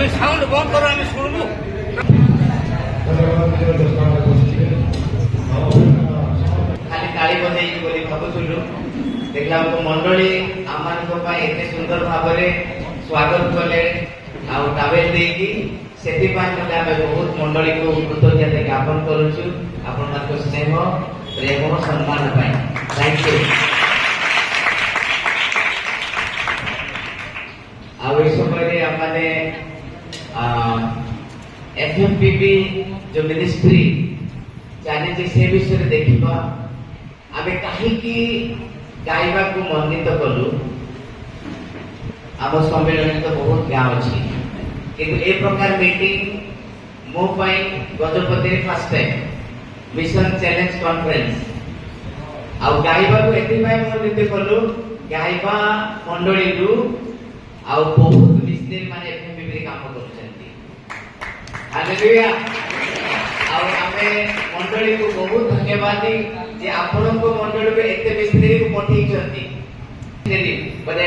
তুমি সাউন্ড বন্ধ করো, আমি শুনবো। ଖାଲି ତାଳି ବଜେଇକି ବୋଲି ଭାବୁଥିଲୁ, ଦେଖିଲା ବେଳକୁ ମଣ୍ଡଳୀ ଆମମାନଙ୍କ ପାଇଁ ଏତେ ସୁନ୍ଦର ଭାବରେ ସ୍ୱାଗତ କଲେ ଆଉ ଟାବେଲ ଦେଇକି, ସେଥିପାଇଁ ମଧ୍ୟ ଆମେ ବହୁତ ମଣ୍ଡଳୀକୁ କୃତଜ୍ଞତା ଜ୍ଞାପନ କରୁଛୁ ଆପଣମାନଙ୍କ ସ୍ନେହ ପ୍ରେମ ସମ୍ମାନ ପାଇଁ। Thank you. ଆଉ ଏଇ ସମୟରେ ଆମମାନେ FMPP जो मिनिस्ट्री ଚାଲିଛି ସେ ବିଷୟରେ ଦେଖିବା। ଆମେ କାହିଁକି ଗାଇବାକୁ ମନୋନୀତ କଲୁ? ଆମ ସମ୍ମିଳନୀ ତ ବହୁତ ଗାଁ ଅଛି, କିନ୍ତୁ ଏ ପ୍ରକାର ମିଟିଂ ମୋ ପାଇଁ ଗଜପତିରେ first time, mission challenge conference. ଆଉ ଗାଇବାକୁ ଏଥିପାଇଁ ମନୋନୀତ କଲୁ, ଗାଇବା ମଣ୍ଡଳୀରୁ ଆଉ ବହୁତ ମିସ୍ତ୍ରୀ ମାନେ FMPP ରେ କାମ କରୁଛନ୍ତି। ହାଲେଲୁୟା। ଆଉ ଆମେ ମଣ୍ଡଳୀକୁ ବହୁତ ଧନ୍ୟବାଦ ଯେ ଆପଣଙ୍କ ମଣ୍ଡଳୀକୁ ଏତେ ମିସ୍ତ୍ରୀକୁ ପଠେଇଛନ୍ତି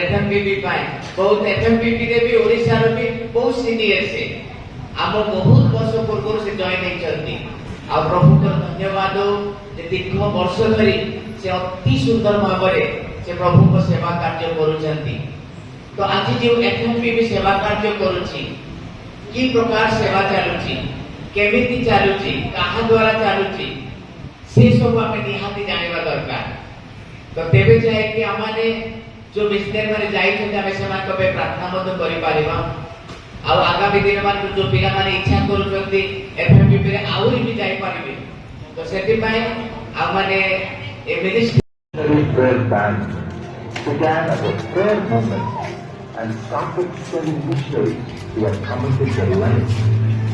FMPP ପାଇଁ। ବହୁତ FMPP ରେ ବି ଓଡ଼ିଶାର ବି ବହୁତ ସିନିୟର ସେ, ଆମ ବହୁତ ବର୍ଷ ପୂର୍ବରୁ ସେ ଜଏନ୍ ହେଇଛନ୍ତି। ଆଉ ପ୍ରଭୁଙ୍କର ଧନ୍ୟବାଦ ଯେ ଦୀର୍ଘ ବର୍ଷ ଧରି ସେ ଅତି ସୁନ୍ଦର ଭାବରେ ସେ ପ୍ରଭୁଙ୍କ ସେବା କାର୍ଯ୍ୟ କରୁଛନ୍ତି। ତ ଆଜି ଯେଉଁ FMPP ସେବା କାର୍ଯ୍ୟ କରୁଛି, କି ପ୍ରକାର ସେବା ଚାଲୁଛି, କେମିତି ଚାଲୁଛି, କାହା ଦ୍ୱାରା ଚାଲୁଛି, ସେ ସବୁ ଆମେ ନିହାତି ଜାଣିବା ଦରକାର। ତ ତେବେ ଯାଇକି ଆମମାନେ ଯୋଉ ମିସ୍ତ୍ରୀ ମାନେ ଯାଇଛନ୍ତି, ଆମେ ସେମାନଙ୍କ ପାଇଁ ପ୍ରାର୍ଥନା ମଧ୍ୟ କରିପାରିବା। ଆଉ ଆଗାମୀ ଦିନମାନଙ୍କୁ ଯୋଉ ପିଲାମାନେ ଇଚ୍ଛା କରୁଛନ୍ତି FMPP ରେ ଆହୁରି ବି ଯାଇପାରିବେ, ତ ସେଥିପାଇଁ ଆମମାନେ ଏ ministry prayer band began as a prayer movement and started sending missionaries who had committed their lives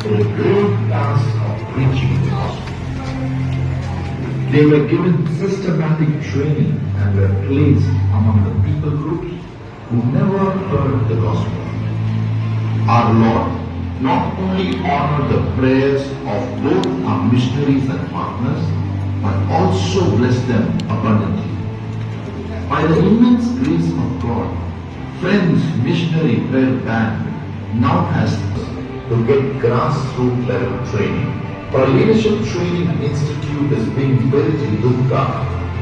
in a great task of preaching the gospel. They were given systematic training and were placed among the people groups who never heard the gospel. Our Lord not only honored the prayers of both our missionaries and partners, but also blessed them abundantly. By the immense grace of God, Friends Missionary Prayer Band now has to get grassroots level training. Our Leadership Training Institute is being built in Dukka,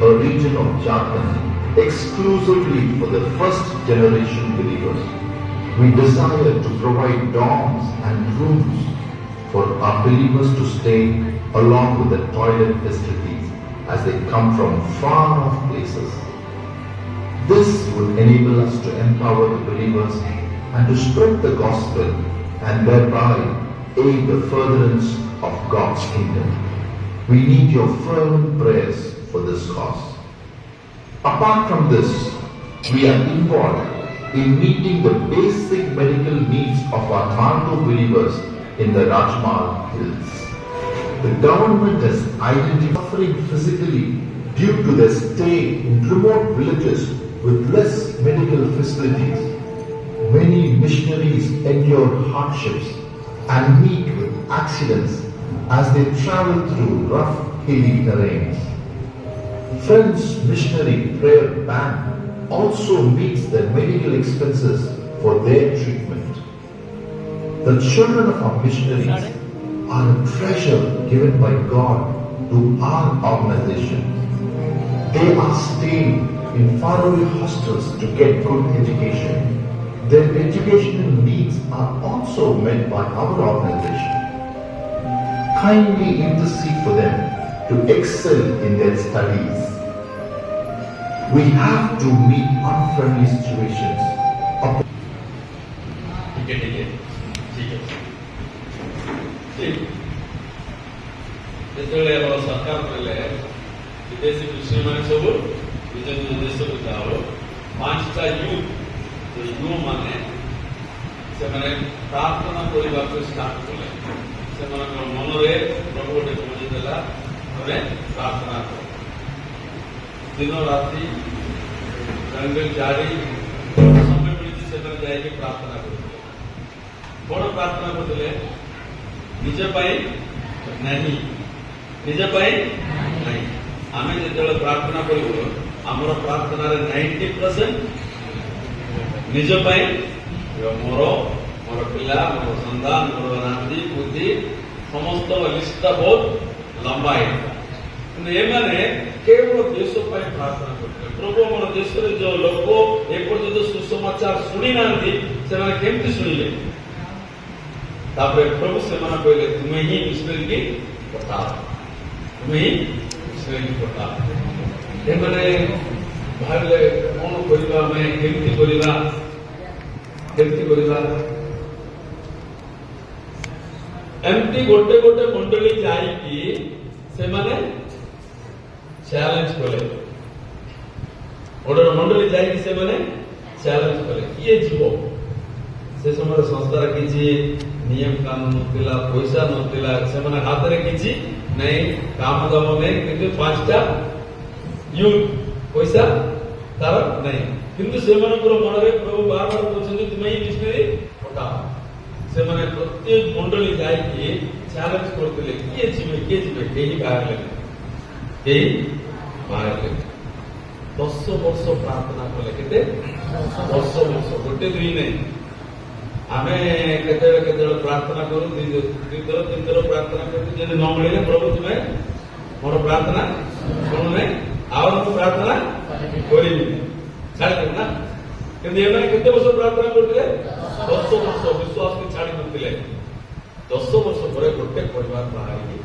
a region of Jharkhand, exclusively for the first generation believers. We desire to provide dorms and rooms for our believers to stay, along with the toilet facilities as they come from far off places. This would enable us to empower the believers and to spread the gospel and thereby aid the furtherance of God's kingdom. We need your fervent prayers for this cause. Apart from this, we are involved in meeting the basic medical needs of our Mandu believers in the Rajmal Hills. The government has identified suffering physically due to their stay in remote villages with less medical facilities. Many missionaries endure hardships and meet with accidents as they travel through rough, hilly terrains. Friends Missionary Prayer Band also meets the medical expenses for their treatment. The children of our missionaries are a treasure given by God to our organization. They are staying in faraway hostels to get good education. Their educational needs are also met by our organization. Kindly intercede for them to excel in their studies. We have to meet unfriendly situations. ଯେତେବେଳେ ଆମର ସରକାର କହିଲେ ବିଦେଶୀ କୃଷିମାନେ ସବୁ ନିଜ ନିଜ ଦେଶକୁ ଯାଅ, 5ଟା ୟୁ ମାନେ ସେମାନେ ପ୍ରାର୍ଥନା କରିବାକୁ ଷ୍ଟାର୍ଟ କଲେ। ସେମାନଙ୍କ ମନରେ ପ୍ରଭୁ ଗୋଟେ ପହଞ୍ଚିଦେଲା, ଆମେ ପ୍ରାର୍ଥନା କର। ଦିନ ରାତି ଜାରି ସମୟ ମିଳିଛି ସେମାନେ ଯାଇକି ପ୍ରାର୍ଥନା କରୁଥିଲେ। କଣ ପ୍ରାର୍ଥନା କରୁଥିଲେ? ନିଜ ପାଇଁ ନାହିଁ, ନିଜ ପାଇଁ ନାହିଁ। ଆମେ ଯେତେବେଳେ ପ୍ରାର୍ଥନା କରିବୁ ଆମର ପ୍ରାର୍ଥନାରେ 90% ନିଜ ପାଇଁ, ମୋର ପିଲା, ମୋର ସନ୍ତାନ, ମୋର ନାତି ବୁଦ୍ଧି ସମସ୍ତ ଲିଷ୍ଟଟା ବହୁତ ଲମ୍ବା ହେଇଥିଲା। କିନ୍ତୁ ଏମାନେ କେବଳ ଦେଶ ପାଇଁ ପ୍ରାର୍ଥନା କରୁଥିଲେ। ପ୍ରଭୁ ଆମର ଦେଶରେ ଯୋଉ ଲୋକ ଏପର୍ଯ୍ୟନ୍ତ ସୁସମାଚାର ଶୁଣି ନାହାନ୍ତି ସେମାନେ କେମିତି ଶୁଣିଲେ? ତାପରେ ପ୍ରଭୁ ସେମାନେ କହିଲେ ତୁମେ ହିଁ ମିଶନେରୀ କି ପଠାଅ, ତୁମେ ହିଁ ମିଶନେରୀ କି ପଠାଅ। ଏମାନେ ଭାବିଲେ କଣ କରିବା, ଆମେ କେମିତି କରିବା, କେମିତି କରିବା? ଏମିତି ଗୋଟେ ଗୋଟେ ମଣ୍ଡଳୀ ଯାଇକି ସେମାନେ ଚ୍ୟାଲେଞ୍ଜ କଲେ। ଗୋଟେ ମଣ୍ଡଳୀ ଯାଇକି ସେମାନେ ଚ୍ୟାଲେଞ୍ଜ କଲେ, କିଏ ଯିବ? ସେ ସମୟରେ ସଂସ୍ଥାର କିଛି ନିୟମ କାନୁନ ନଥିଲା, ପଇସା ନଥିଲା, ସେମାନେ ହାତରେ କିଛି ନାଇଁ, କାମ ଦାମ ନାଇଁ, କିନ୍ତୁ 5ଟା ୟୁଥ୍ ପଇସା ତାର ନାହିଁ। କିନ୍ତୁ ସେମାନଙ୍କର ମନରେ ପ୍ରଭୁ ବାରବାର କହୁଛନ୍ତି ତୁମେ ହିଁ ମିଶନେରୀ ପଠାଅ। ସେମାନେ ପ୍ରତ୍ୟେକ ମଣ୍ଡଳୀ ଯାଇକି ଚ୍ୟାଲେଞ୍ଜ କରୁଥିଲେ, କିଏ ଯିବେ, କିଏ ଯିବେ? କେହି ବାହାରିଲେନି, କେହି ବାହାରିଲେନି। 10 ବର୍ଷ ପ୍ରାର୍ଥନା କଲେ। କେତେ? 10 ବର୍ଷ, ଗୋଟେ ଦୁଇ ନାହିଁ। ଆମେ କେତେବେଳେ ପ୍ରାର୍ଥନା କରୁ, 2 ଥର 3 ଥର ପ୍ରାର୍ଥନା କରୁ, ଯଦି ନ ମିଳିଲେ ପ୍ରଭୁ ତୁମେ ମୋର ପ୍ରାର୍ଥନା ଶୁଣୁନାହିଁ, ଆଉ ମୁଁ ପ୍ରାର୍ଥନା କରିବି, ଛାଡ଼ିଦେବୁ ନା। କିନ୍ତୁ ଏମାନେ କେତେ ବର୍ଷ ପ୍ରାର୍ଥନା କରୁଥିଲେ? 10 ବର୍ଷ ବିଶ୍ୱାସକୁ ଛାଡ଼ି ନଥିଲେ। 10 ବର୍ଷ ପରେ ଗୋଟେ ପରିବାର ବାହାରିକି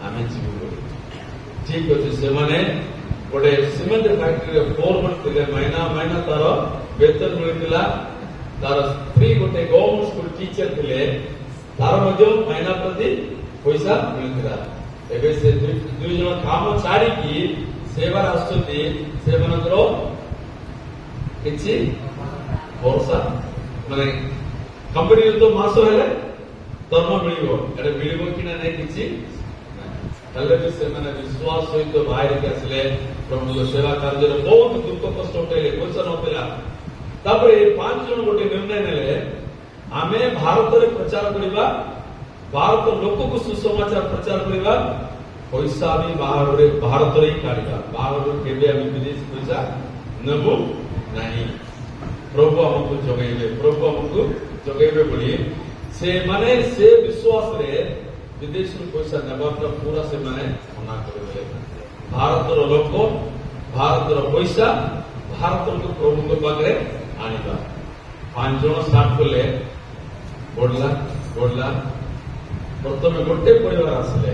ଆମେ ଯିବୁ ବୋଲି। ଠିକ ଅଛି, ସେମାନେ ଗୋଟେ ସିମେଣ୍ଟ ଫ୍ୟାକ୍ଟ୍ରିରେ ଫୋରମନ୍ ଥିଲେ, ମାଇନା ତାର ବେତନ ମିଳିଥିଲା। ତାର ସ୍ତ୍ରୀ ଗୋଟେ ଗଭର୍ଣ୍ଣମେଣ୍ଟ ସ୍କୁଲ ଟିଚର ଥିଲେ, ତାର ମଧ୍ୟ ମାଇନା ପ୍ରତି ପଇସା ମିଳିଥିଲା। ଏବେ ସେ 2 ଜଣ କାମ ଛାଡ଼ିକି ସେବାରେ ଆସୁଛନ୍ତି, ସେମାନଙ୍କର କିଛି ଭରସା ମାନେ କମ୍ପାନୀରେ ତ ମାସ ହେଲେ ଦରମା ମିଳିବ, ଏଟା ମିଳିବ କି ନା ନାହିଁ କିଛି ହେଲେ ବି ସେମାନେ ବିଶ୍ୱାସ ସହିତ ବାହାରିକି ଆସିଲେ। ପ୍ରଭୁଙ୍କ ସେବା କାର୍ଯ୍ୟରେ ବହୁତ ଦୁଃଖ କଷ୍ଟ ଉଠେଇଲେ, ପଇସା ନଥିଲା। ତାପରେ 5 ଜଣ ଗୋଟେ ନିର୍ଣ୍ଣୟ ନେଲେ, ଆମେ ଭାରତରେ ପ୍ରଚାର କରିବା, ଭାରତ ଲୋକକୁ ସୁସମାଚାର ପ୍ରଚାର କରିବା, ପଇସା ଆମେ ଭାରତରେ ହିଁ କାଢିବା, ବାହାରରୁ କେବେ ଆମେ ବିଦେଶ ପଇସା ନେବୁ ନାହିଁ। ପ୍ରଭୁ ଆମକୁ ଯୋଗାଇବେ, ପ୍ରଭୁ ଆମକୁ ଯୋଗାଇବେ ବୋଲି ସେମାନେ ସେ ବିଶ୍ୱାସରେ ବିଦେଶରୁ ପଇସା ନେବାଟା ପୁରା ସେମାନେ ମନା କରିଦେଲେ। ଭାରତର ଲୋକ, ଭାରତର ପଇସା, ଭାରତକୁ ପ୍ରଭୁଙ୍କ ପାଖରେ ଆଣିବା। 5 ଜଣ ଷ୍ଟାର୍ଟ କଲେ, ବଢିଲା। ପ୍ରଥମେ ଗୋଟେ ପରିବାର ଆସିଲେ,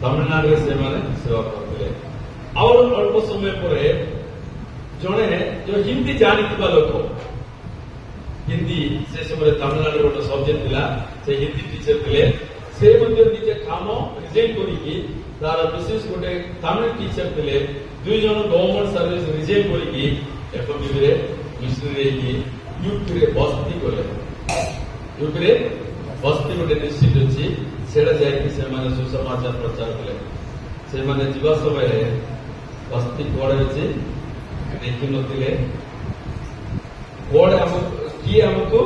ତାମିଲନାଡୁରେ ସେମାନେ ସେବା କରୁଥିଲେ। ଆଉ ଅଳ୍ପ ସମୟ ପରେ ଜଣେ ଯୋଉ ହିନ୍ଦୀ ଜାଣିଥିବା ଲୋକ, ହିନ୍ଦୀ ସେ ସମୟରେ ତାମିଲନାଡୁରେ ଗୋଟେ ସବଜେକ୍ଟ ଥିଲା, ସେ ହିନ୍ଦୀ ଟିଚର ଥିଲେ, ସେ ମଧ୍ୟ ନିଜେ କାମ ରିଜାଇନ୍ କରିକି, ତାର ବିଶେଷ ଗୋଟେ ତାମିଲ ଟିଚର ଥିଲେ, 2 ଜଣ ଗଭର୍ଣ୍ଣମେଣ୍ଟ ସର୍ଭିସ ରିଜାଇନ୍ କରିକି ଏଫଏମ୍ବିରେ ମିଶନେରୀ ହେଇକି ୟୁପିରେ ବସ୍ତି ଗଲେ। ୟୁପିରେ ବସ୍ତି ଗୋଟେ ଡିଷ୍ଟ୍ରିକ୍ଟ ଅଛି, ସେଟା ଯାଇକି ସେମାନେ ସୁସମାଚାର ପ୍ରଚାର କଲେ। ସେମାନେ ଯିବା ସମୟରେ ବସ୍ତି କୁଆଡେ ଅଛି ଦେଖିନଥିଲେ, କୁଆଡେ କିଏ ଆମକୁ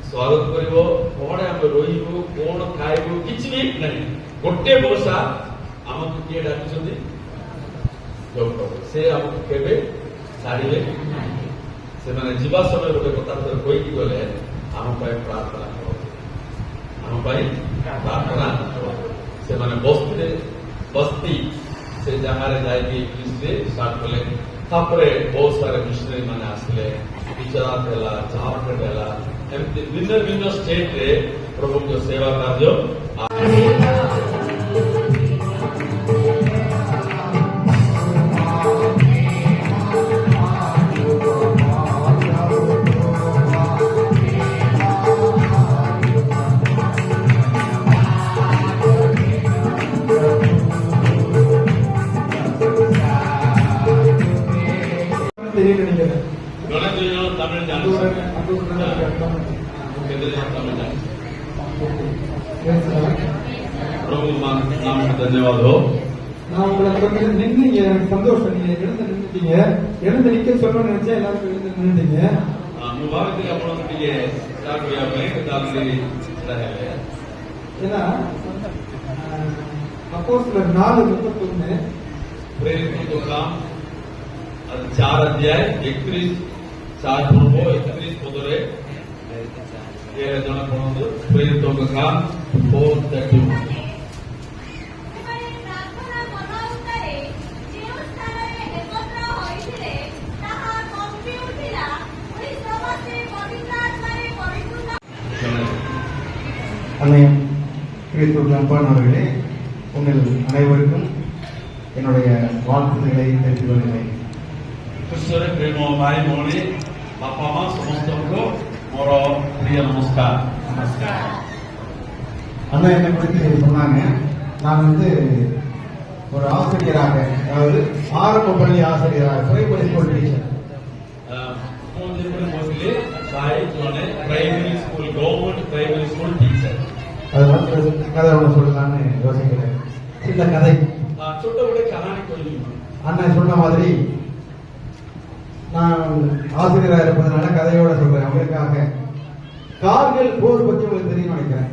ସ୍ୱାଗତ କରିବ, କୁଆଡେ ଆମେ ରହିବୁ, କଣ ଖାଇବୁ, କିଛି ବି ନାହିଁ। ଗୋଟେ ବର୍ଷା ଆମକୁ କିଏ ଡାକୁଛନ୍ତି? ସେ ଆମକୁ କେବେ ଛାଡ଼ିବେ ନାହିଁ। ସେମାନେ ଯିବା ସମୟରେ ଗୋଟେ କଥା କହିକି ଗଲେ, ଆମ ପାଇଁ ପ୍ରାର୍ଥନା କର, ଆମ ପାଇଁ ପ୍ରାର୍ଥନା କର। ସେମାନେ ବସ୍ତି ସେ ଜାଗାରେ ଯାଇକି ଇଂଲିଶରେ ଷ୍ଟାର୍ଟ କଲେ। ତାପରେ ବହୁତ ସାରା ମିଶନାରୀ ମାନେ ଆସିଲେ, ଗୁଜରାଟ ହେଲା, ଝାରଖଣ୍ଡ ହେଲା, ଏମିତି ଭିନ୍ନ ଭିନ୍ନ ଷ୍ଟେଟରେ ପ୍ରଭୁଙ୍କ ସେବା କାର୍ଯ୍ୟ தெரியல. நினைக்கிறேன் ଜଣେ 2 ଜଣ ତାମିଲ ଜାଣୁଥିଲେ। କେତେ ଜଣ ତମେ ଜାଣିଛ? Yes, sir. प्रभु नाम धन्यवाद हो. நான் உங்களை வந்து நின்னீங்க, எனக்கு சந்தோஷம். நீங்க எழுந்து நின்றுட்டீங்க. எழுந்து நிக்க சொல்லணும்னு நினைச்சா எல்லாரும் எழுந்து நின்றுட்டீங்க. ମୁଁ ଭାବିଥିଲି ଆପଣ ଟିକେ ଚା କରିବା ପାଇଁ ତାପରେ ସେଟା ହେଲେ. ஏன்னா அப்போஸ்தலர் 4:31 प्रेरितों का काम 4 अध्याय 31 4 पूर्व 31 पदरे ये जन पढ़ନ୍ତୁ प्रेरितों का काम 4:31 அன்னையம் கிறிஸ்துவுக்கு அன்பானவர்களே, உங்கள் அனைவருக்கும் என்னுடைய வாழ்த்துதல்களை தெரிவித்துக் கொள்கிறேன். क्रिस्टोरे प्रेम भाई भौणी बापा माँ समस्तको मोर प्रिय नमस्कार. அண்ணா என்னை பற்றி சொன்னாங்க. நான் வந்து ஒரு ஆசிரியராக, அதாவது ஆரம்ப பள்ளி ஆசிரியராக, பிரைமரி ஸ்கூல் டீச்சர். ମୁଁ ଯେପରି କହିଲି ସାଇ ଜଣେ primary school government primary school teacher. அதனால கதை ஒன்று சொல்லலாம்னு யோசிக்கிறேன். சின்ன கதை. ଛୋଟ ଗୋଟେ କାହାଣୀ କହିବି. அண்ணன் சொன்ன மாதிரி நான் ஆசிரியராக இருப்பதனால கதையோட சொல்றேன் அவங்களுக்காக. கார்கில் போர் பத்தி உங்களுக்கு தெரியும் நினைக்கிறேன்.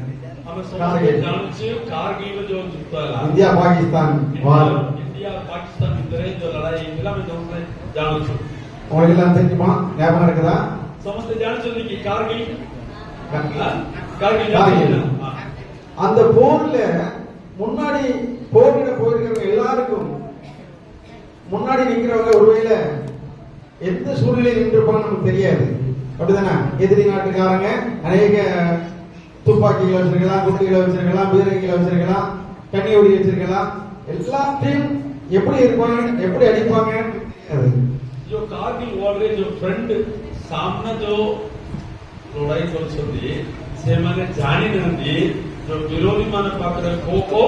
ଆମେ ସମସ୍ତେ ଜାଣୁଛୁ କାରଗିଲ ଯୋଉ ଯୁଦ୍ଧ ହେଲା இந்தியா பாகிஸ்தான் வார். ଇଣ୍ଡିଆ ପାକିସ୍ତାନ ଭିତରେ ଯୋଉ ଲଢାଇ ହେଇଥିଲା ଆମେ ସମସ୍ତେ ଜାଣୁଛୁ. உங்களுக்கு எல்லாம் தெரியுமா? ஞாபகம் இருக்குதா? ସମସ୍ତେ ଜାଣିଛନ୍ତି କି କାରଗିଲ கார்கில். அந்த போர்ல முன்னாடி போரிட போயிருக்கிறவங்க எல்லாருக்கும் முன்னாடி நிக்கிறவங்க ஒருவேளை எந்த சூழ்நிலையில் நின்றுப்பான்னு நமக்கு தெரியாது. அப்படிதானே? எதிரி நாட்டுக்காரங்க அநேக துப்பாக்கிகளை வச்சிருக்கலாம், குண்டுகளை வச்சிருக்கலாம், பீரங்கிகளை வச்சிருக்கலாம், கண்ணி ஒடி வச்சிருக்கலாம். எல்லாத்தையும் எப்படி இருப்பாங்க, எப்படி அடிப்பாங்க தெரியாது. जो कारगिल वॉर रे जो फ्रंट सामने जो लड़ाई करछंती से माने जानि नंदी जो विरोधी माने पाखरे को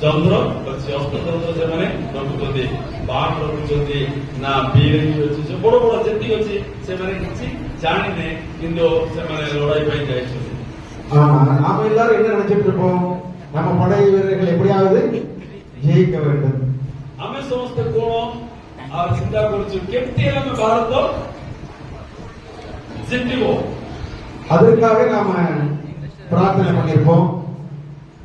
जंत्र अछि अस्त्र से माने रखुछंती बाण रखुछंती ना बीरंगी अछि जो बड़ बड़ जति अछि से माने किछि जानि ने किंतु से माने लड़ाई पई जाइछंती. ஆமா, நாம எல்லாரும் என்ன நினைச்சிட்டு இருப்போம்? நம்ம படை வீரர்கள் எப்படியாவது ஜெயிக்க வேண்டும். आमे समस्त कोण आ चिंता करछु केमती हम भारत जितिबो. அதற்காக நாம பிரார்த்தனை பண்ணிருப்போம்.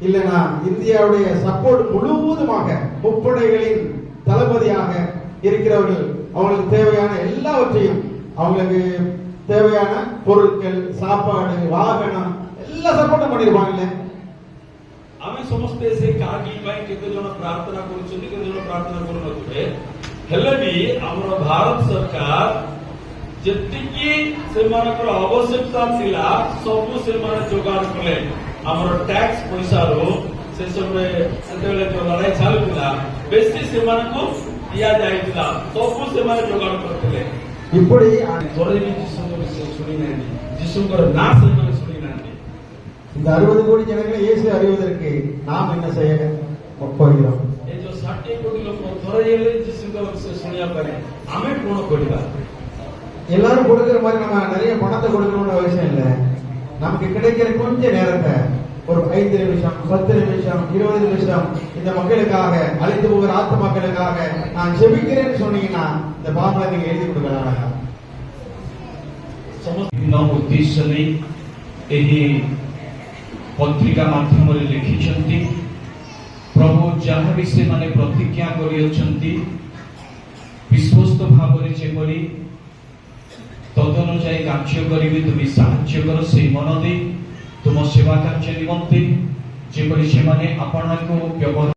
இல்லனா இந்தியாவுடைய சப்போர்ட் முழுவதுமாக முப்படைகளின் தளபதியாக இருக்கிறவர்கள் அவங்களுக்கு தேவையான எல்லாவற்றையும், அவங்களுக்கு தேவையான பொருட்கள், சாப்பாடு, வாகனம் எல்லாம் சப்போர்ட் பண்ணிருப்பாங்கல்ல. आमे समस्ते से कारगिल ପାଇଁ କେତେ ଜଣ ପ୍ରାର୍ଥନା କରୁଛନ୍ତି, କେତେ ଜଣ ପ୍ରାର୍ଥନା କରୁନଥିବେ. ହେଲେ ବି ଆମର ଭାରତ ସରକାର ଯେତିକି ସେମାନଙ୍କର ଆବଶ୍ୟକତା ଥିଲା ସବୁ ସେମାନେ ଯୋଗାଡ଼ କଲେ. ଆମର ଟ୍ୟାକ୍ସ ପଇସାରୁ ସେ ସମୟରେ ସେତେବେଳେ ଯୋଉ ଲଢାଇ ଚାଲୁଥିଲା ବେଶୀ ସେମାନଙ୍କୁ ଦିଆଯାଇଥିଲା, ସବୁ ସେମାନେ ଯୋଗାଡ଼ କରିଥିଲେ. இப்படி ଥରେ ବି ଯୀଶୁଙ୍କ ବିଷୟ ଶୁଣି ନାହାନ୍ତି, ଯୀଶୁଙ୍କର ନାଁ ସେମାନେ ଶୁଣି ନାହାନ୍ତି. இந்த 60 கோடி ஜனங்களை இயேசு அறிவதற்கு நாம் என்ன செய்ய போகிறோம்? ଏ ଯୋଉ 60 କୋଟି ଲୋକ ଥରେ ହେଲେ ଯୀଶୁଙ୍କ ବିଷୟ ଶୁଣିବା ପାଇଁ ଆମେ କଣ କରିବା? எல்லாரும் கொடுக்கிற மாதிரி நம்ம நிறைய பணத்தை கொடுக்கணும்னு அவசியம் இல்லை. நமக்கு கிடைக்கிற கொஞ்ச நேரத்தை ஒரு 5 நிமிஷம், 10 நிமிஷம், 20 நிமிஷம் இந்த மக்களுக்காக, அழைத்து போகிற ஆத்து மக்களுக்காக நான் ஜெபிக்கிறேன்னு சொன்னீங்கன்னா இந்த பாப்பா நீங்க எழுதி கொடுக்கலாம். বিভিন্ন উদ্দেশ্য নেই ଏହି ପତ୍ରିକା ମାଧ୍ୟମରେ ଲେଖିଛନ୍ତି. ପ୍ରଭୁ ଯାହା ବି ସେମାନେ ପ୍ରତିଜ୍ଞା କରିଅଛନ୍ତି ବିଶ୍ୱସ୍ତ ଭାବରେ ଯେପରି ତଦନୁଯାୟୀ କାର୍ଯ୍ୟ କରିବେ, ତୁମେ ସାହାଯ୍ୟ କର ସେହି ମନ ଦେଇ ତୁମ ସେବା କାର୍ଯ୍ୟ ନିମନ୍ତେ ଯେପରି ସେମାନେ ଆପଣଙ୍କୁ ବ୍ୟବହାର